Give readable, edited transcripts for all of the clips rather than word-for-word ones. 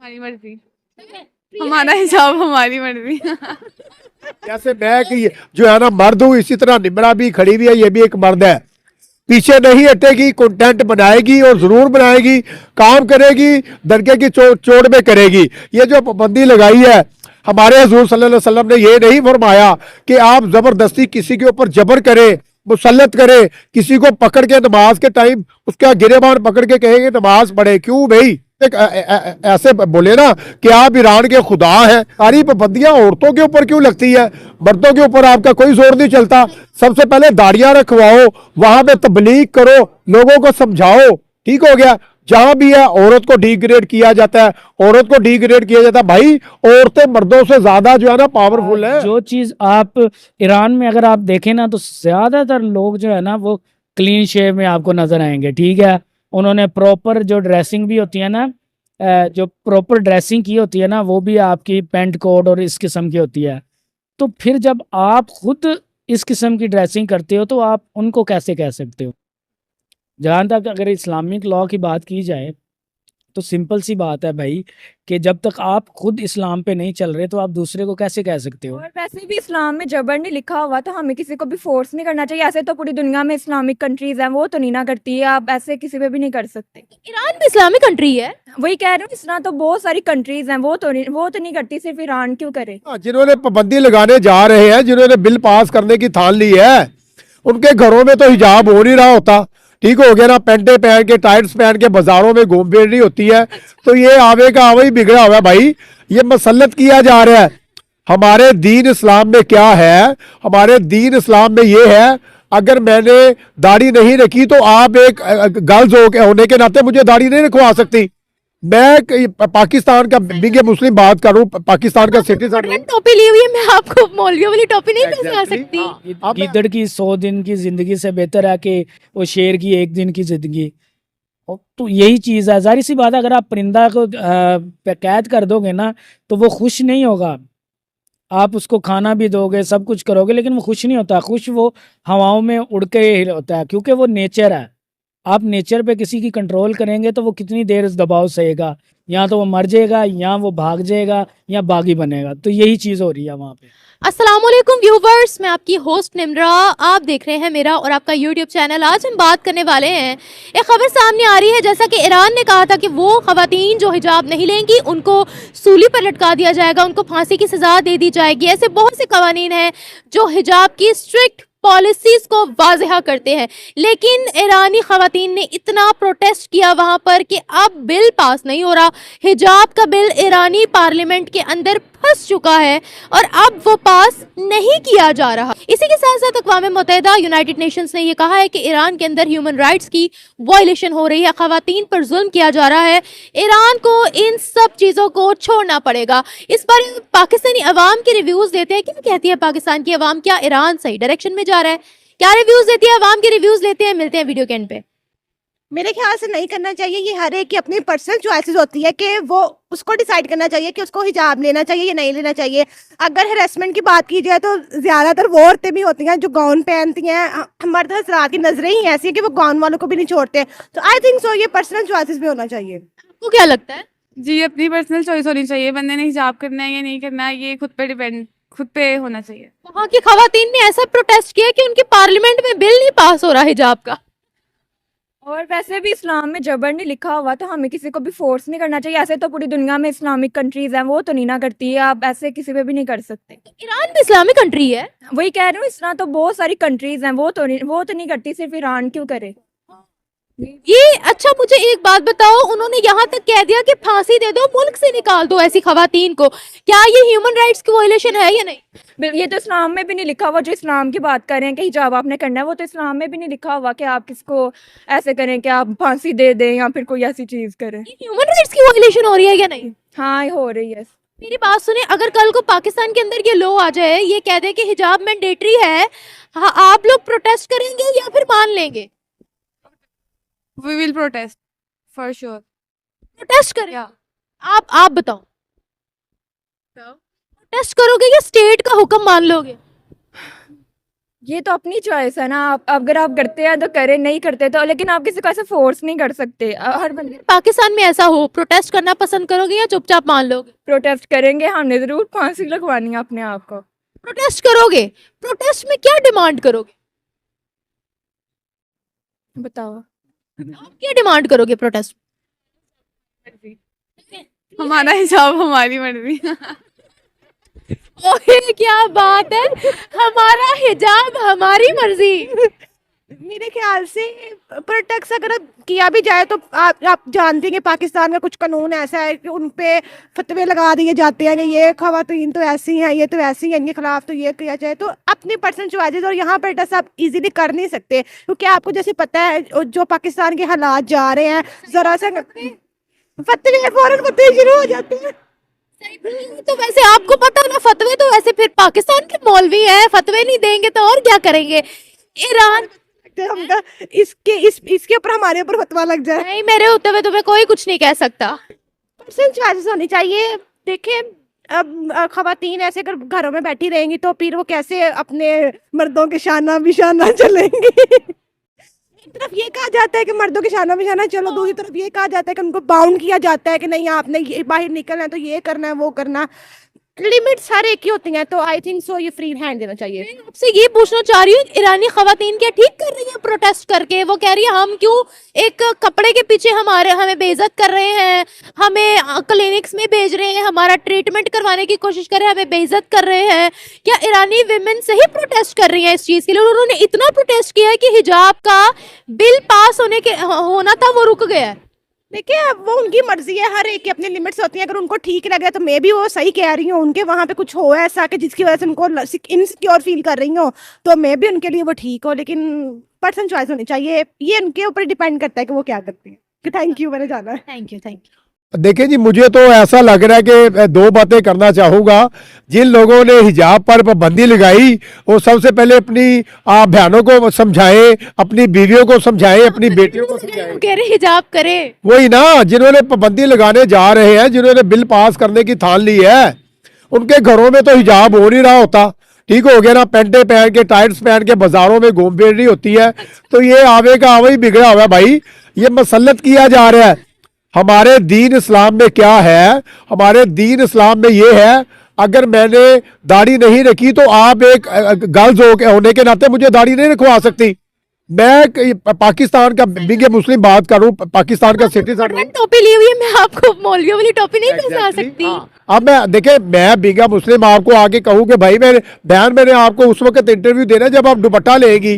हमारी मर्जी, हमारा हिसाब हमारी मर्जी। जैसे मैं कि जो है ना मर्द हूँ, इसी तरह निमरा भी खड़ी हुई है, ये भी एक मर्द है, पीछे नहीं हटेगी, कंटेंट बनाएगी और जरूर बनाएगी, काम करेगी, दरके की चोट में करेगी। ये जो पाबंदी लगाई है, हमारे हजूर सल्लल्लाहु अलैहि वसल्लम ने ये नहीं फरमाया कि आप जबरदस्ती किसी के ऊपर जबर करें, मुसल्लत करे, किसी को पकड़ के नमाज के टाइम उसका गिरेबान पकड़ के कहेंगे नमाज पढ़े। क्यों भाई? ऐसे बोले ना कि आप ईरान के खुदा हैं। सारी पाबंदियां औरतों के ऊपर क्यों लगती है? मर्दों के ऊपर आपका कोई जोर नहीं चलता। सबसे पहले दाढ़ियां रखवाओ, वहां पे तबलीग करो, लोगों को समझाओ, ठीक हो गया। जहां भी है औरत को डिग्रेड किया जाता है, औरत को डिग्रेड किया जाता है। भाई औरतें मर्दों से ज्यादा जो है ना पावरफुल है। जो चीज आप ईरान में अगर आप देखें ना, तो ज्यादातर लोग जो है ना वो क्लीन शेव में आपको नजर आएंगे, ठीक है। उन्होंने प्रॉपर जो ड्रेसिंग भी होती है ना, जो प्रॉपर ड्रेसिंग की होती है ना, वो भी आपकी पेंट कोट और इस किस्म की होती है। तो फिर जब आप खुद इस किस्म की ड्रेसिंग करते हो तो आप उनको कैसे कह सकते हो? जहाँ तक अगर इस्लामिक लॉ की बात की जाए तो सिंपल सी बात है भाई, कि जब तक आप खुद इस्लाम पे नहीं चल रहे तो आप दूसरे को कैसे कह सकते हो? और वैसे भी इस्लाम में जबर नहीं लिखा हुआ, तो हमें किसी को भी फोर्स नहीं करना चाहिए। ऐसे तो पूरी दुनिया में इस्लामिक कंट्रीज हैं, वो तो नहीं ना करती है, आप ऐसे किसी पे भी नहीं कर सकते। ईरान भी इस्लामिक कंट्री है। वही कह रही हूँ, इस तरह तो बहुत सारी कंट्रीज हैं, वो तो नहीं करती, सिर्फ ईरान क्यों करे। जिन्होंने पाबंदी लगाने जा रहे हैं, जिन्होंने बिल पास करने की ठान ली है, उनके घरों में तो हिजाब हो नहीं रहा होता, ठीक हो गया ना। पेंटे पहन के, टाइट्स पहन के बाजारों में घूम फिर रही होती है। तो ये आवे का आवे ही बिगड़ा हुआ है भाई, ये मसलत किया जा रहा है। हमारे दीन इस्लाम में क्या है? हमारे दीन इस्लाम में ये है, अगर मैंने दाढ़ी नहीं रखी तो आप एक गर्ल्स होने के नाते मुझे दाढ़ी नहीं रखवा सकती। मैं पाकिस्तान का बिग मुस्लिम बात करूं, पाकिस्तान का सिटीजन हूं। टोपी ली हुई है, मैं आपको मौलवियों वाली टोपी नहीं पहना सकती। गिद्दड़ की 100 दिन की जिंदगी से बेहतर है कि वो शेर की 1 दिन की जिंदगी। तो यही चीज़ है, जाहिर सी बात है, अगर आप परिंदा को कैद कर दोगे ना तो वो खुश नहीं होगा। आप उसको खाना भी दोगे, सब कुछ करोगे, लेकिन वो खुश नहीं होता। खुश वो हवाओं में उड़ के होता है, क्योंकि वो नेचर है। आप नेचर पे किसी की कंट्रोल करेंगे तो वो कितनी देर इस दबाव सहेगा? या तो वो मर जाएगा, या वो भाग जाएगा, या बागी बनेगा। तो यही चीज़ हो रही है वहाँ पे। अस्सलाम वालेकुम व्यूवर्स, मैं आपकी होस्ट निम्रा, आप देख रहे हैं मेरा और आपका यूट्यूब चैनल। आज हम बात करने वाले हैं, एक खबर सामने आ रही है, जैसा कि ईरान ने कहा था कि वो खवातीन जो हिजाब नहीं लेंगी उनको सूली पर लटका दिया जाएगा, उनको फांसी की सज़ा दे दी जाएगी। ऐसे बहुत से कवानीन हैं जो हिजाब की स्ट्रिक्ट पॉलिसीज को वाजह करते हैं, लेकिन ईरानी खवातीन ने इतना प्रोटेस्ट किया वहां पर कि अब बिल पास नहीं हो रहा। हिजाब का बिल ईरानी पार्लियामेंट के अंदर फंस चुका है और अब वो पास नहीं किया जा रहा। इसी के साथ साथ अक़वाम मुत्तहिदा, यूनाइटेड नेशंस ने ये कहा है कि ईरान के अंदर ह्यूमन राइट्स की वायलेशन हो रही है, खवातीन पर जुल्म किया जा रहा है। ईरान को इन सब चीज़ों को छोड़ना पड़ेगा। इस पर पाकिस्तानी अवाम के रिव्यूज़ देते हैं। क्या कहती है पाकिस्तान की अवाम? क्या ईरान सही डायरेक्शन में जा रहा है? क्या रिव्यूज़ देती है अवाम के? रिव्यूज़ लेते हैं, मिलते हैं वीडियो के एंड पे। मेरे ख्याल से नहीं करना चाहिए। ये हर एक की अपनी पर्सनल चॉइसेस होती है कि वो उसको डिसाइड करना चाहिए कि उसको हिजाब लेना चाहिए या नहीं लेना चाहिए। अगर हरासमेंट की बात की जाए तो ज़्यादातर वो औरतें भी होती हैं जो गाउन पहनती हैं। मर्द हजरात की नजरें ही ऐसी है कि वो गाउन वालों को भी नहीं छोड़ते। तो आई थिंक सो ये पर्सनल चॉइसेस भी होना चाहिए। आपको क्या लगता है? जी, अपनी पर्सनल चॉइस होनी चाहिए, बंदे ने हिजाब करना है या नहीं करना है, ये खुद पे डिपेंड, खुद पे होना चाहिए। वहाँ की खवातीन ने ऐसा प्रोटेस्ट किया कि उनके पार्लियामेंट में बिल नहीं पास हो रहा हिजाब का। और वैसे भी इस्लाम में जबर नहीं लिखा हुआ, तो हमें किसी को भी फोर्स नहीं करना चाहिए। ऐसे तो पूरी दुनिया में इस्लामिक कंट्रीज हैं, वो तो नहीं ना करती है, आप ऐसे किसी पे भी नहीं कर सकते। ईरान भी इस्लामिक कंट्री है। वही कह रही हूँ, इस तरह तो बहुत सारी कंट्रीज हैं, वो तो नहीं करती, सिर्फ ईरान क्यों करे। ये अच्छा, मुझे एक बात बताओ, उन्होंने यहाँ तक कह दिया कि फांसी दे दो, मुल्क से निकाल दो ऐसी खवातीन को। क्या ये ह्यूमन राइट्स की वायलेशन है या नहीं? ये तो इस्लाम में भी नहीं लिखा हुआ। जो इस्लाम की बात कर रहे हैं कि हिजाब आपने करना है, वो तो इस्लाम में भी नहीं लिखा हुआ कि आप किसको ऐसे करें कि आप फांसी दे दें या फिर कोई ऐसी चीज करें। ह्यूमन राइट्स की वायलेशन हो रही है या नहीं? हाँ, हो रही है। मेरी बात सुने, अगर कल को पाकिस्तान के अंदर ये लॉ आ जाए, ये कह दे कि हिजाब मैंडेटरी है, हाँ, आप लोग प्रोटेस्ट करेंगे या फिर मान लेंगे? We will protest for sure. Protest करें? आप बताओ, प्रोटेस्ट करोगे या स्टेट का हुक्म मान लोगे? ये तो अपनी चॉइस है ना, आप अगर आप करते हैं तो करें, नहीं करते तो, लेकिन आप किसी को ऐसे फोर्स नहीं कर सकते। हर बंदे पाकिस्तान में ऐसा हो, प्रोटेस्ट करना पसंद करोगे या चुपचाप मान लोगे? प्रोटेस्ट करेंगे, हमने जरूर फांसी लगवानी है अपने आप को। प्रोटेस्ट करोगे? प्रोटेस्ट में क्या डिमांड करोगे? बताओ। आप क्या डिमांड करोगे प्रोटेस्ट? हमारा हिजाब हमारी मर्जी। ओए क्या बात है, हमारा हिजाब हमारी मर्जी। मेरे ख्याल से प्रोटेक्ट अगर किया भी जाए तो आप जानते हैं कि पाकिस्तान का कुछ कानून ऐसा है कि उन पे फतवे लगा दिए जाते हैं कि ये खवातीन तो ऐसी हैं, ये तो ऐसी हैं, इनके खिलाफ तो ये किया जाए। तो अपनी पर्सनल चॉइसेस, और यहाँ प्रोटेस्ट आप इजीली कर नहीं सकते क्योंकि आपको जैसे पता है जो पाकिस्तान के हालात जा रहे हैं, जरा सा फतवे फौरन फतवे शुरू हो जाते हैं। तो वैसे आपको पता ना, फतवे तो वैसे फिर पाकिस्तान के मौलवी हैं, फतवे नहीं देंगे तो और क्या करेंगे? ईरान इसके ऊपर हमारे ऊपर फतवा लग जाए। नहीं, मेरे होते हुए तुम्हें कोई कुछ नहीं कह सकता। पर्सनल चॉइसेस होनी चाहिए। देखिए अब खवातीन ऐसे अगर घरों में बैठी रहेंगी तो फिर वो कैसे अपने मर्दों के शाना बिशाना चलेंगी। एक तरफ ये कहा जाता है कि मर्दों के शाना बिशाना चलो, दूसरी तरफ ये कहा जाता है कि उनको बाउंड किया जाता है कि नहीं आपने ये बाहर निकलना है तो ये करना है वो करना। लिमिट्स हर एक की होती हैं, तो आई थिंक सो ये फ्री हैंड देना चाहिए। आपसे ये पूछना चाह रही हूँ, ईरानी खवातीन क्या ठीक कर रही है प्रोटेस्ट करके? वो कह रही है हम क्यों एक कपड़े के पीछे हमें बेइज्जत कर रहे हैं, हमें क्लिनिक्स में भेज रहे हैं, हमारा ट्रीटमेंट करवाने की कोशिश कर रहे हैं, हमें बेइज्जत कर रहे हैं। क्या ईरानी विमेन सही प्रोटेस्ट कर रही है इस चीज के लिए? उन्होंने इतना प्रोटेस्ट किया है कि हिजाब का बिल पास होना था, वो रुक गया है। देखिए अब वो उनकी मर्जी है, हर एक की अपनी लिमिट्स होती हैं। अगर उनको ठीक लगे तो मैं भी वो सही कह रही हूँ, उनके वहाँ पे कुछ हो ऐसा कि जिसकी वजह से उनको इनसिक्योर फील कर रही हो तो मैं भी उनके लिए वो ठीक हो, लेकिन पर्सन चॉइस होनी चाहिए। ये उनके ऊपर डिपेंड करता है कि वो क्या करती है। थैंक यू, मैंने जाना है। Thank you. देखिए जी, मुझे तो ऐसा लग रहा है कि दो बातें करना चाहूँगा। जिन लोगों ने हिजाब पर पाबंदी लगाई वो सबसे पहले अपनी बहनों को समझाएं, अपनी बीवियों को समझाएं, अपनी बेटियों को समझाएं। कह रहे हिजाब करे, वही ना, जिन्होंने पाबंदी लगाने जा रहे हैं, जिन्होंने बिल पास करने की ठान ली है, उनके घरों में तो हिजाब हो नहीं रहा होता। ठीक हो गया ना, पेंटे पहन के टाइट्स पहन के बाजारों में घूम फिर रही होती है। तो ये आवे का आवा ही बिगड़ा हुआ है भाई, ये मसलत किया जा रहा है। हमारे दीन इस्लाम में क्या है? हमारे दीन इस्लाम में ये है, अगर मैंने दाढ़ी नहीं रखी तो आप एक गर्ल्स होने के नाते मुझे दाढ़ी नहीं रखवा सकती। मैं पाकिस्तान का बिग मुस्लिम बात करूं, पाकिस्तान का सिटीजन हूं। टोपी ली हुई है, मैं आपको मौलवियों वाली टोपी नहीं पहना सकती। अब मैं देखे, मैं बिगा मुस्लिम आपको आगे कहूं कि भाई मेरे बहन, मैंने आपको उस वक्त इंटरव्यू देना जब आप दुपट्टा लेगी।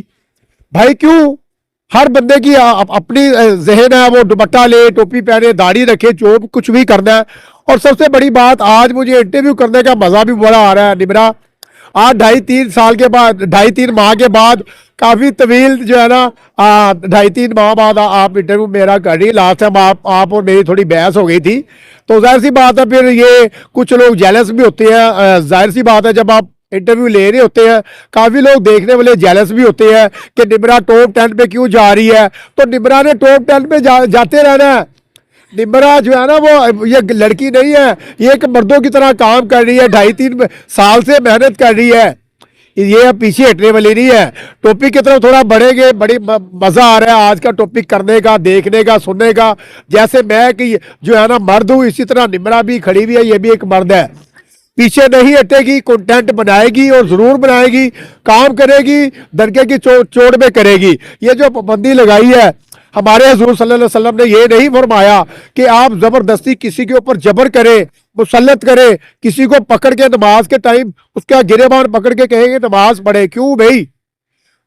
भाई क्यों? हर बंदे की अपनी जहन है, वो दुपट्टा ले, टोपी पहने, दाढ़ी रखे, जो कुछ भी करना है। और सबसे बड़ी बात, आज मुझे इंटरव्यू करने का मजा भी बड़ा आ रहा है निमरा। आज 2.5-3 साल के बाद, 2.5-3 माह के बाद, काफी तवील जो है ना, 2.5-3 माह बाद आप इंटरव्यू मेरा कर रही। लास्ट टाइम आप और मेरी थोड़ी बहस हो गई थी, तो जाहिर सी बात है फिर ये कुछ लोग जेलस भी होते हैं। जाहिर सी बात है, जब आप इंटरव्यू ले रहे होते हैं, काफी लोग देखने वाले जेलस भी होते हैं कि निमरा टॉप 10 पे क्यों जा रही है। तो निमरा ने टॉप 10 पे जाते रहना है। निमरा जो है ना, वो ये लड़की नहीं है, ये एक मर्दों की तरह काम कर रही है, 2.5-3 साल से मेहनत कर रही है। ये पीछे हटने वाली नहीं है। टॉपिक की तरफ थोड़ा बढ़ेंगे, बड़ी मजा आ रहा है आज का टॉपिक करने का, देखने का, सुनने का। जैसे मैं कि जो है ना मर्द हूँ, इसी तरह निमरा भी खड़ी हुई है, ये भी एक मर्द है। पीछे नहीं हटेगी, कंटेंट बनाएगी और जरूर बनाएगी, काम करेगी, दरके की चोट में करेगी। ये जो पाबंदी लगाई है, हमारे हुजूर सल्लल्लाहु अलैहि वसल्लम ने ये नहीं फरमाया कि आप जबरदस्ती किसी के ऊपर जबर करें, मुसल्लत करें, किसी को पकड़ के नमाज के टाइम उसका गिरेबान पकड़ के कहेंगे नमाज पढ़े। क्यों भाई?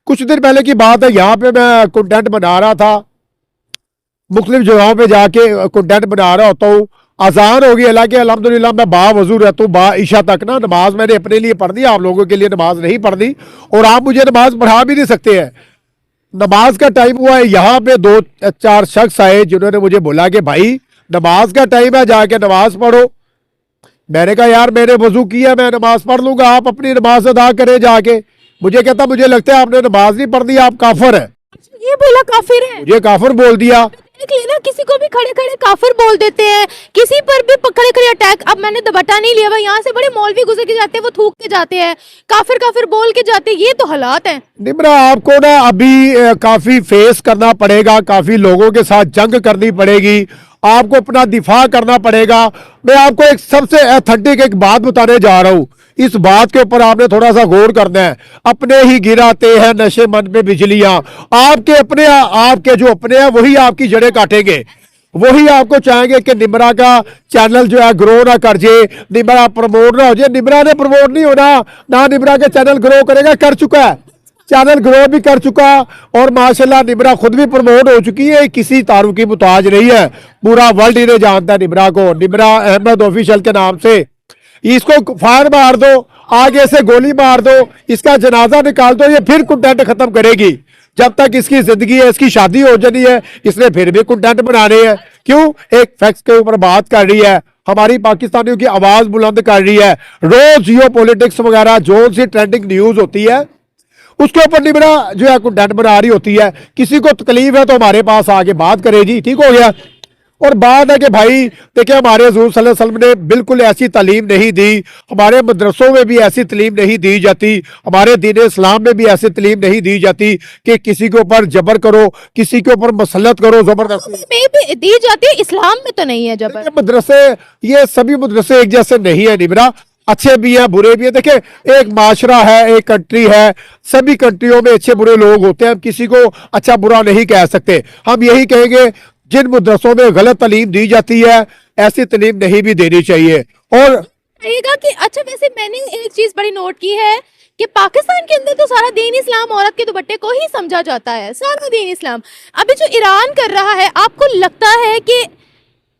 कुछ दिन पहले की बात है, यहाँ पे मैं कंटेंट बना रहा था, मुख्तलिफ जगहों पे जाके कंटेंट बना रहा होता हूँ। आसान हो गई, हालांकि अल्हम्दुलिल्लाह मैं बावजू रहता हूँ, बा ईशा तक ना नमाज मैंने अपने लिए पढ़ दी, आप लोगों के लिए नमाज नहीं पढ़ दी, और आप मुझे नमाज पढ़ा भी नहीं सकते हैं। नमाज का टाइम हुआ है, यहाँ पे 2-4 शख्स आए जिन्होंने मुझे बोला कि भाई नमाज का टाइम है, जाके नमाज पढ़ो। मैंने कहा यार मैंने वजू किया, मैं नमाज पढ़ लूंगा, आप अपनी नमाज अदा करें जाके। मुझे कहता मुझे लगता है आपने नमाज नहीं पढ़ दी, आप काफिर है। ये बोला काफिर है? मुझे काफिर बोल दिया। देख लेना, किसी को भी खड़े खड़े काफिर बोल देते हैं, किसी पर भी खड़े खड़े अटैक। अब मैंने दुपट्टा नहीं लिया हुआ, यहाँ से बड़े मौलवी गुजर के जाते हैं, वो थूक के जाते हैं, काफिर काफिर बोल के जाते हैं, ये तो हालात हैं। निम्रा आपको ना अभी काफी फेस करना पड़ेगा, काफी लोगों के साथ जंग करनी पड़ेगी, आपको अपना दिफा करना पड़ेगा। मैं आपको एक सबसे ऑथेंटिक एक बात बताने जा रहा हूं, इस बात के ऊपर आपने थोड़ा सा गौर करना है। अपने ही गिराते हैं नशे मन पे बिजलियां, आपके जो अपने हैं वही आपकी जड़ें काटेंगे, वही आपको चाहेंगे कि निम्रा का चैनल जो है ग्रो ना कर जाए, निम्रा प्रमोट ना हो जाए। निम्रा ने प्रमोट नहीं होना, ना निम्रा का चैनल ग्रो करेगा, कर चुका है, चैनल ग्रो भी कर चुका, और माशाल्लाह निम्रा खुद भी प्रमोट हो चुकी है, किसी तारुफ की मुताज नहीं है, पूरा वर्ल्ड इन्हें जानता है निम्रा को, निम्रा अहमद ऑफिशियल के नाम से। इसको फायर मार दो, आगे से गोली मार दो, इसका जनाजा निकाल दो, ये फिर कंटेंट खत्म करेगी। जब तक इसकी जिंदगी है, इसकी शादी हो जानी है, इसने फिर भी कंटेंट बनाने हैं। क्यों? एक फैक्ट्स के ऊपर बात कर रही है, हमारी पाकिस्तानियों की आवाज बुलंद कर रही है। रोज जियो पॉलिटिक्स वगैरह जो सी ट्रेंडिंग न्यूज होती है उसके ऊपर निम्रा जो है कंटेंट बना रही होती है। किसी को तकलीफ है तो हमारे पास आके बात करे जी, ठीक हो गया। और बात है कि भाई देखिए हमारे हुजूर सल्लल्लाहु अलैहि वसल्लम ने बिल्कुल ऐसी तालीम नहीं दी, हमारे मदरसों में भी ऐसी तालीम नहीं दी जाती, हमारे दीन इस्लाम में भी ऐसी तालीम नहीं दी जाती कि किसी के ऊपर जबर करो, किसी के ऊपर मसलत करो जबरदस्ती। में भी दी जाती है, इस्लाम में तो नहीं है जबर। देखिए मदरसे, ये सभी मदरसे एक जैसे नहीं है निम्रा, अच्छे भी हैं बुरे भी हैं। देखिए एक माशरा है, एक कंट्री है, सभी कंट्रियों में अच्छे बुरे लोग होते हैं, हम किसी को अच्छा बुरा नहीं कह सकते। हम यही कहेंगे जिन मदरसों में गलत तालीम दी जाती है ऐसी तालीम नहीं भी देनी चाहिए। और रहेगा कि अच्छा, वैसे मैंने एक चीज बड़ी नोट की है कि पाकिस्तान के अंदर तो सारा दीन इस्लाम औरत के दुपट्टे को ही समझा जाता है, सारा दीन इस्लाम। अभी जो ईरान कर रहा है, आपको लगता है कि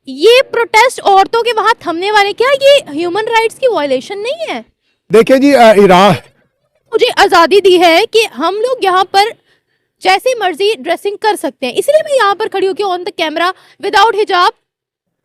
ये प्रोटेस्ट औरतों के वहां थमने वाले, क्या ये ह्यूमन राइट्स की वायलेशन नहीं है? देखिए जी ईरान मुझे आजादी दी है कि हम लोग यहाँ पर जैसे मर्जी ड्रेसिंग कर सकते हैं, इसलिए मैं यहाँ पर खड़ी होकर ऑन द कैमरा विदाउट हिजाब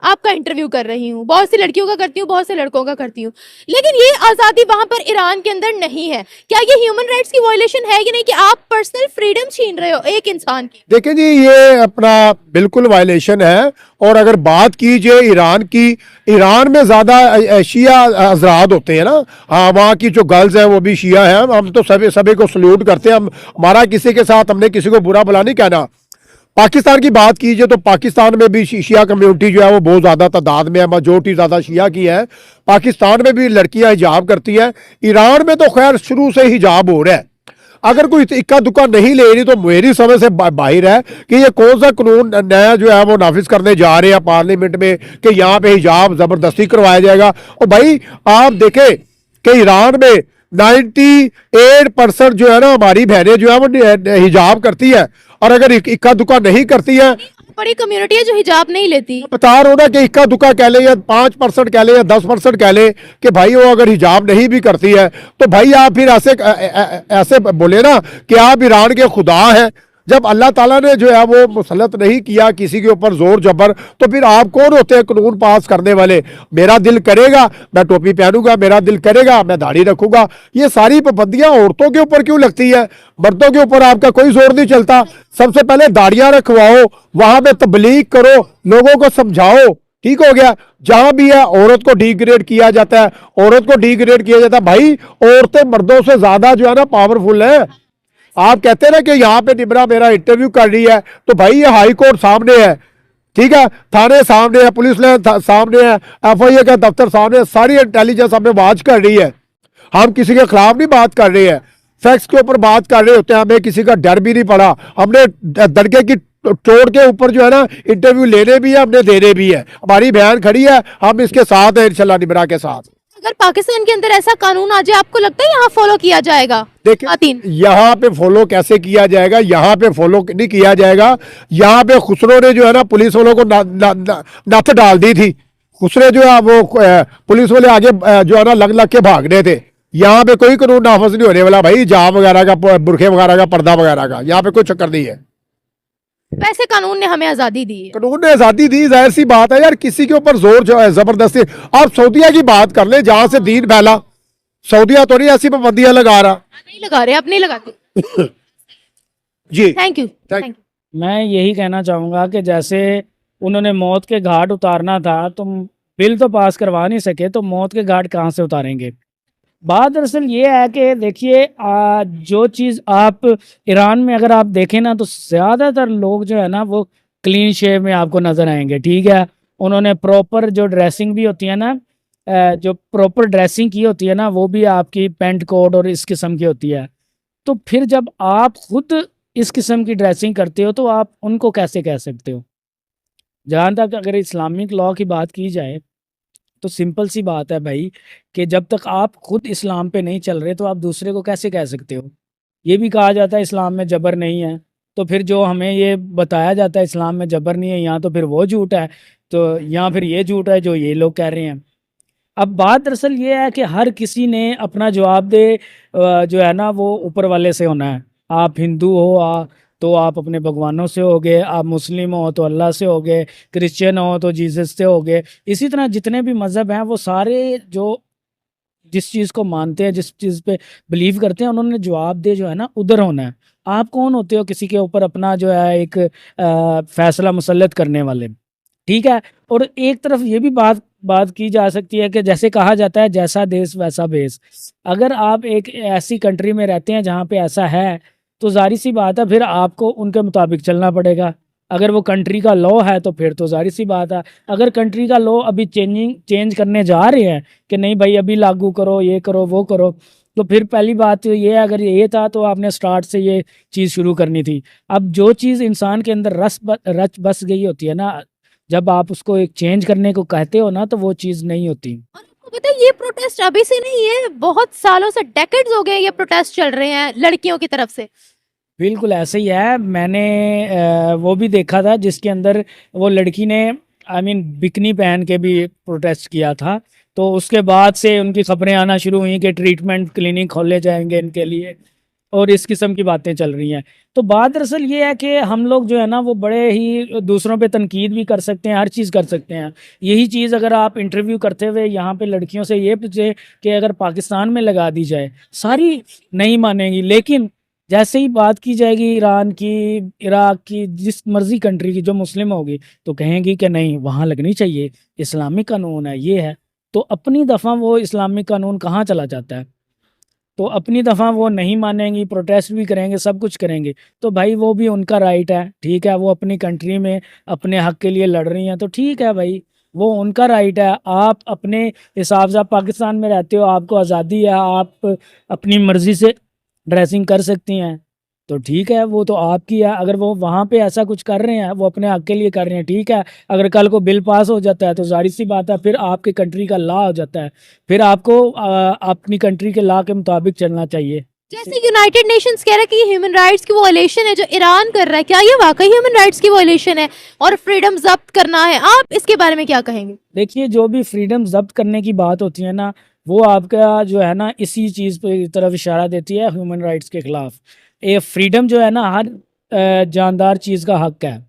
आपका इंटरव्यू कर रही हूँ। बहुत सी लड़कियों का करती हूँ, बहुत से लड़कों का करती हूँ, लेकिन ये आज़ादी वहां पर ईरान के अंदर नहीं है। क्या ये ह्यूमन राइट्स की वायलेशन है कि नहीं, कि आप पर्सनल फ्रीडम छीन रहे हो एक इंसान की? देखिए जी ये अपना बिल्कुल वायलेशन है। और अगर बात कीजिए ईरान की, ईरान में ज्यादा शिया हजरात होते हैं ना, हाँ वहाँ की जो गर्ल्स हैं वो भी शिया हैं। हम तो सभी को सल्यूट करते हैं, हम हमारा किसी के साथ हमने किसी को बुरा भला नहीं कहना। पाकिस्तान की बात कीजिए तो पाकिस्तान में भी शिया कम्युनिटी जो है वो बहुत ज़्यादा तादाद में है, मेजोरिटी ज़्यादा शिया की है। पाकिस्तान में भी लड़कियां हिजाब करती हैं, ईरान में तो खैर शुरू से हिजाब हो रहा है। अगर कोई इक्का दुक्का नहीं ले रही तो मेरी समझ से बाहर है कि ये कौन सा कानून नया जो है वो नाफिज करने जा रहे हैं पार्लियामेंट में कि यहाँ पे हिजाब ज़बरदस्ती करवाया जाएगा। और भाई आप देखें कि ईरान में 98% जो है ना हमारी बहनें जो है वो हिजाब करती है, और अगर इक्का दुक्का नहीं करती है, बड़ी कम्युनिटी है जो हिजाब नहीं लेती। बता रहा हूं ना कि इक्का दुक्का कह ले या 5% कह ले या 10% कह ले कि भाई वो अगर हिजाब नहीं भी करती है तो भाई आप फिर ऐसे बोले ना कि आप ईरान के खुदा हैं। जब अल्लाह ताला ने जो है वो मुसलत नहीं किया किसी के ऊपर जोर जबर, तो फिर आप कौन होते हैं कानून पास करने वाले? मेरा दिल करेगा मैं टोपी पहनूंगा, मेरा दिल करेगा मैं दाढ़ी रखूंगा। ये सारी पाबंदियां औरतों के ऊपर क्यों लगती है? मर्दों के ऊपर आपका कोई जोर नहीं चलता। सबसे पहले दाढ़ियां रखवाओ, वहां पे तबलीग करो, लोगों को समझाओ, ठीक हो गया। जहां भी है औरत को डिग्रेड किया जाता है, औरत को डिग्रेड किया जाता है। भाई औरतें मर्दों से ज्यादा जो है ना पावरफुल है। आप कहते हैं ना कि यहाँ पे निम्रा मेरा इंटरव्यू कर रही है, तो भाई ये हाई कोर्ट सामने है, ठीक है, थाने सामने है, पुलिस लाइन सामने है, FIA का दफ्तर सामने है, सारी इंटेलिजेंस हमें वाच कर रही है। हम किसी के खिलाफ नहीं बात कर रहे हैं, फैक्ट्स के ऊपर बात कर रहे होते हैं। हमें किसी का डर भी नहीं पड़ा, हमने दरगे की चोट के ऊपर जो है ना इंटरव्यू लेने भी है, हमने देने भी है। हमारी बहन खड़ी है, हम इसके साथ है इंशाल्लाह निम्रा के साथ। अगर पाकिस्तान के अंदर ऐसा कानून आ जाए, आपको लगता है यहाँ फॉलो किया जाएगा? देखिए यहाँ पे फॉलो कैसे किया जाएगा? यहाँ पे फॉलो नहीं किया जाएगा। यहाँ पे खुसरो ने जो है ना पुलिस वालों को नथ डाल दी थी। खुसरे जो है वो पुलिस वाले आगे जो है ना लग लग के भाग रहे थे। यहाँ पे कोई कानून नाफिज नहीं होने वाला भाई, हिजाब वगैरह का, बुरखे वगैरह का, पर्दा वगैरह का, यहाँ पे कोई चक्कर नहीं है। वैसे कानून ने हमें आजादी दी है। कानून ने आजादी दी, जाहिर सी बात है यार, किसी के ऊपर जोर जो है जबरदस्ती। आप सऊदीया की बात कर ले जहां से दीन फैला, सऊदीया तो नहीं ऐसी पाबंदियां लगा रहा। नहीं लगा रहे, अब नहीं लगाते। जी थैंक यू। मैं यही कहना चाहूँगा कि जैसे उन्होंने मौत के घाट उतारना था, तो बिल तो पास करवा नहीं सके तो मौत के घाट कहाँ से उतारेंगे। बात दरअसल ये है कि देखिए जो चीज़ आप ईरान में अगर आप देखें ना तो ज़्यादातर लोग जो है ना वो क्लीन शेव में आपको नज़र आएंगे, ठीक है। उन्होंने प्रॉपर जो ड्रेसिंग भी होती है ना, जो प्रॉपर ड्रेसिंग की होती है ना, वो भी आपकी पेंट कोट और इस किस्म की होती है। तो फिर जब आप खुद इस किस्म की ड्रेसिंग करते हो तो आप उनको कैसे कह सकते हो। जहाँ तक अगर इस्लामिक लॉ की बात की जाए तो सिंपल सी बात है भाई कि जब तक आप खुद इस्लाम पे नहीं चल रहे तो आप दूसरे को कैसे कह सकते हो। ये भी कहा जाता है इस्लाम में जबर नहीं है, तो फिर जो हमें ये बताया जाता है इस्लाम में जबर नहीं है, यहाँ तो फिर वो झूठ है, तो यहाँ फिर ये झूठ है जो ये लोग कह रहे हैं। अब बात दरअसल ये है कि हर किसी ने अपना जवाब दे जो है ना वो ऊपर वाले से होना है। आप हिंदू हो तो आप अपने भगवानों से होगे, आप मुस्लिम हो तो अल्लाह से होगे, क्रिश्चियन हो तो जीसस से होगे। इसी तरह जितने भी मज़हब हैं वो सारे जो जिस चीज़ को मानते हैं, जिस चीज़ पे बिलीव करते हैं, उन्होंने जवाब दे जो है ना उधर होना है। आप कौन होते हो किसी के ऊपर अपना जो है एक फैसला मुसल्लत करने वाले, ठीक है। और एक तरफ ये भी बात बात की जा सकती है कि जैसे कहा जाता है जैसा देश वैसा भेष। अगर आप एक ऐसी कंट्री में रहते हैं जहाँ पे ऐसा है तो ज़ाहिर सी बात है फिर आपको उनके मुताबिक चलना पड़ेगा। अगर वो कंट्री का लॉ है तो फिर तो ज़ाहिर सी बात है। अगर कंट्री का लॉ अभी चेंज करने जा रहे हैं कि नहीं भाई अभी लागू करो, ये करो, वो करो, तो फिर पहली बात तो ये है, अगर ये था तो आपने स्टार्ट से ये चीज़ शुरू करनी थी। अब जो चीज़ इंसान के अंदर रच बस गई होती है ना, जब आप उसको एक चेंज करने को कहते हो ना तो वो चीज़ नहीं होती। और आपको पता है ये प्रोटेस्ट अभी से नहीं है, बहुत सालों से, डेकेड्स हो गए ये प्रोटेस्ट चल रहे हैं लड़कियों की तरफ से। बिल्कुल ऐसे ही है। मैंने वो भी देखा था जिसके अंदर वो लड़की ने बिकनी पहन के भी प्रोटेस्ट किया था। तो उसके बाद से उनकी खबरें आना शुरू हुई कि ट्रीटमेंट क्लिनिक खोले जाएंगे इनके लिए, और इस किस्म की बातें चल रही हैं। तो बात दरअसल ये है कि हम लोग जो है ना वो बड़े ही दूसरों पे तनकीद भी कर सकते हैं, हर चीज़ कर सकते हैं। यही चीज़ अगर आप इंटरव्यू करते हुए यहाँ पे लड़कियों से ये पूछे कि अगर पाकिस्तान में लगा दी जाए, सारी नहीं मानेंगी। लेकिन जैसे ही बात की जाएगी ईरान की, इराक की, जिस मर्जी कंट्री की जो मुस्लिम होगी, तो कहेंगी कि नहीं वहाँ लगनी चाहिए, इस्लामिक कानून है, ये है। तो अपनी दफ़ा वो इस्लामिक कानून कहाँ चला जाता है, तो अपनी दफ़ा वो नहीं मानेंगी, प्रोटेस्ट भी करेंगे, सब कुछ करेंगे। तो भाई वो भी उनका राइट है, ठीक है। वो अपनी कंट्री में अपने हक के लिए लड़ रही हैं तो ठीक है भाई, वो उनका राइट है। आप अपने हिसाब से, आप पाकिस्तान में रहते हो, आपको आज़ादी है, आप अपनी मर्ज़ी से ड्रेसिंग कर सकती हैं, तो ठीक है, वो तो आपकी है। अगर वो वहाँ पे ऐसा कुछ कर रहे हैं, वो अपने हक के लिए कर रहे हैं, ठीक है। अगर कल को बिल पास हो जाता है तो जाहिर सी बात है फिर आपके कंट्री का लॉ हो जाता है, फिर आपको अपनी कंट्री के लॉ के मुताबिक चलना चाहिए। जैसे यूनाइटेड नेशंस कह रहा है कि ह्यूमन राइट्स की वॉयलेशन है जो ईरान कर रहा है, क्या ये वाकई ह्यूमन राइट्स की वॉयलेशन है और फ्रीडम जब्त करना है? आप इसके बारे में क्या कहेंगे? देखिए, जो भी फ्रीडम जब्त करने की बात होती है ना, वो आपका जो है ना इसी चीज़ पे तरफ इशारा देती है, ह्यूमन राइट्स के ख़िलाफ़। ये फ्रीडम जो है ना हर जानदार चीज़ का हक है,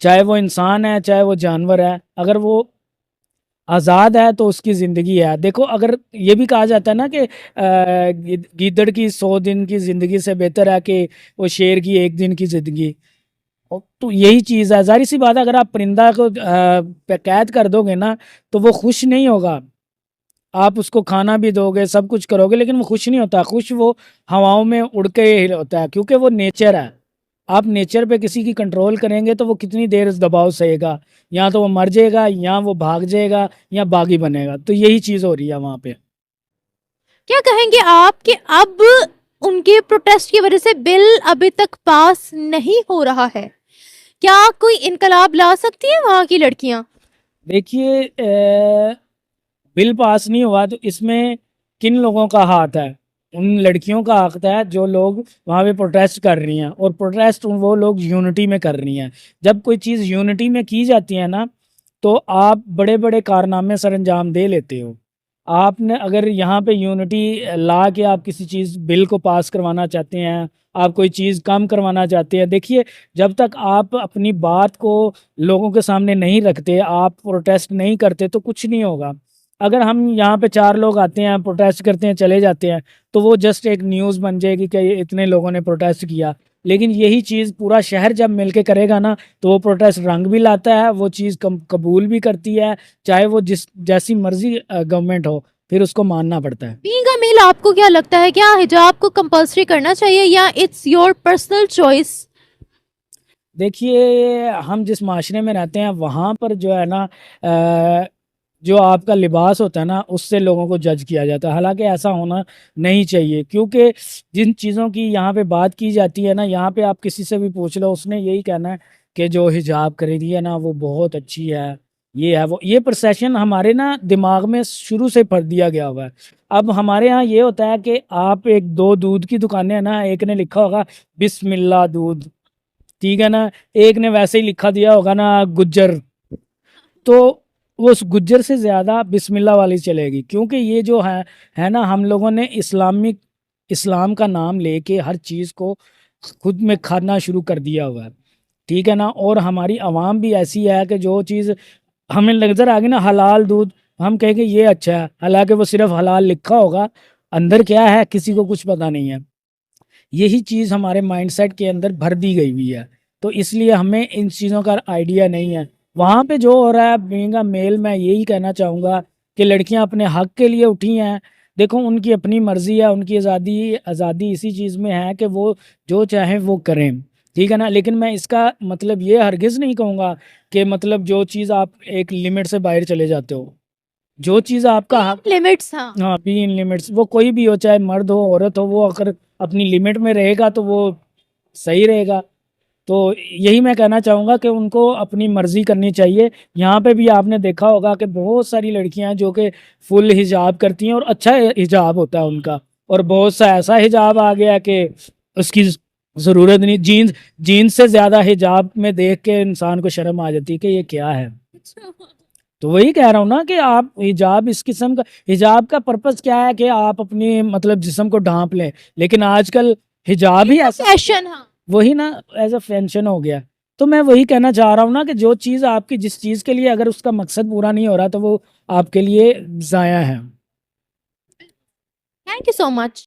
चाहे वो इंसान है, चाहे वो जानवर है। अगर वो आज़ाद है तो उसकी ज़िंदगी है। देखो, अगर ये भी कहा जाता है ना कि गीदड़ की 100 दिन की ज़िंदगी से बेहतर है कि वो शेर की 1 दिन की ज़िंदगी। तो यही चीज़ है, ज़ाहिर सी बात है। अगर आप परिंदा को कैद कर दोगे ना तो वो खुश नहीं होगा। आप उसको खाना भी दोगे, सब कुछ करोगे, लेकिन वो खुश नहीं होता। खुश वो हवाओं में उड़ के ही होता है, क्योंकि वो नेचर है। आप नेचर पे किसी की कंट्रोल करेंगे तो वो कितनी देर इस दबाव सहेगा, या तो वो मर जाएगा, या वो भाग जाएगा, या बागी बनेगा। तो यही चीज़ हो रही है वहाँ पे। क्या कहेंगे आप कि अब उनके प्रोटेस्ट की वजह से बिल अभी तक पास नहीं हो रहा है, क्या कोई इनकलाब ला सकती है वहाँ की लड़कियाँ? देखिए, बिल पास नहीं हुआ तो इसमें किन लोगों का हाथ है? उन लड़कियों का हाथ है जो लोग वहाँ पे प्रोटेस्ट कर रही हैं, और प्रोटेस्ट वो लोग यूनिटी में कर रही हैं। जब कोई चीज़ यूनिटी में की जाती है ना तो आप बड़े बड़े कारनामे सर अंजाम दे लेते हो। आपने अगर यहाँ पे यूनिटी ला के आप किसी चीज़ बिल को पास करवाना चाहते हैं, आप कोई चीज़ कम करवाना चाहते हैं, देखिए जब तक आप अपनी बात को लोगों के सामने नहीं रखते, आप प्रोटेस्ट नहीं करते, तो कुछ नहीं होगा। अगर हम यहाँ पे 4 लोग आते हैं, प्रोटेस्ट करते हैं, चले जाते हैं, तो वो जस्ट एक न्यूज़ बन जाएगी कि इतने लोगों ने प्रोटेस्ट किया। लेकिन यही चीज़ पूरा शहर जब मिलके करेगा ना तो वो प्रोटेस्ट रंग भी लाता है, वो चीज़ कबूल भी करती है, चाहे वो जिस जैसी मर्जी गवर्नमेंट हो, फिर उसको मानना पड़ता है। बीइंग अ मेल आपको क्या लगता है, क्या हिजाब को कंपल्सरी करना चाहिए या इट्स योर पर्सनल चॉइस? देखिए, हम जिस माशरे में रहते हैं वहाँ पर जो है ना जो आपका लिबास होता है ना उससे लोगों को जज किया जाता है, हालांकि ऐसा होना नहीं चाहिए, क्योंकि जिन चीज़ों की यहाँ पे बात की जाती है ना, यहाँ पे आप किसी से भी पूछ लो उसने यही कहना है कि जो हिजाब कर रही है ना वो बहुत अच्छी है, ये है वो, ये परसेप्शन हमारे ना दिमाग में शुरू से भर दिया गया हुआ है। अब हमारे यहाँ ये होता है कि आप एक दो दूध की दुकानें हैं ना, एक ने लिखा होगा बिस्मिल्लाह दूध, ठीक है ना, एक ने वैसे ही लिखा दिया होगा ना गुज्जर, तो वो उस गुज्जर से ज़्यादा बिस्मिल्लाह वाली चलेगी, क्योंकि ये जो है ना, हम लोगों ने इस्लाम का नाम लेके हर चीज़ को खुद में खाना शुरू कर दिया हुआ है, ठीक है ना। और हमारी आवाम भी ऐसी है कि जो चीज़ हमें नज़र आ गई ना हलाल दूध, हम कहेंगे ये अच्छा है, हालांकि वो सिर्फ हलाल लिखा होगा, अंदर क्या है किसी को कुछ पता नहीं है। यही चीज़ हमारे माइंडसेट के अंदर भर दी गई हुई है, तो इसलिए हमें इन चीज़ों का आइडिया नहीं है। वहाँ पे जो हो रहा है बीइंग अ मेल, मैं यही कहना चाहूँगा कि लड़कियाँ अपने हक के लिए उठी हैं। देखो, उनकी अपनी मर्ज़ी है, उनकी आज़ादी इसी चीज़ में है कि वो जो चाहें वो करें, ठीक है ना। लेकिन मैं इसका मतलब ये हरगिज़ नहीं कहूँगा कि मतलब जो चीज़ आप एक लिमिट से बाहर चले जाते हो, जो चीज़ आपका हक, लिमिट्स, हाँ। हाँ, बी इन लिमिट्स, वो कोई भी हो, चाहे मर्द हो औरत हो, वो अगर अपनी लिमिट में रहेगा तो वो सही रहेगा। तो यही मैं कहना चाहूँगा कि उनको अपनी मर्ज़ी करनी चाहिए। यहाँ पे भी आपने देखा होगा कि बहुत सारी लड़कियाँ हैं जो कि फुल हिजाब करती हैं और अच्छा हिजाब होता है उनका, और बहुत सा ऐसा हिजाब आ गया कि उसकी ज़रूरत नहीं, जीन्स से ज़्यादा हिजाब में देख के इंसान को शर्म आ जाती है कि ये क्या है। तो वही कह रहा हूँ ना कि आप हिजाब, इस किस्म का हिजाब का पर्पस क्या है कि आप अपनी मतलब जिस्म को ढांप लें, लेकिन आजकल हिजाब ही ऐसा, फैशन, हाँ। वही ना, एज अ फैशन हो गया। तो मैं वही कहना चाह रहा हूँ ना कि जो चीज़ आपकी, जिस चीज़ के लिए अगर उसका मकसद पूरा नहीं हो रहा तो वो आपके लिए ज़ाया है। Thank you so much.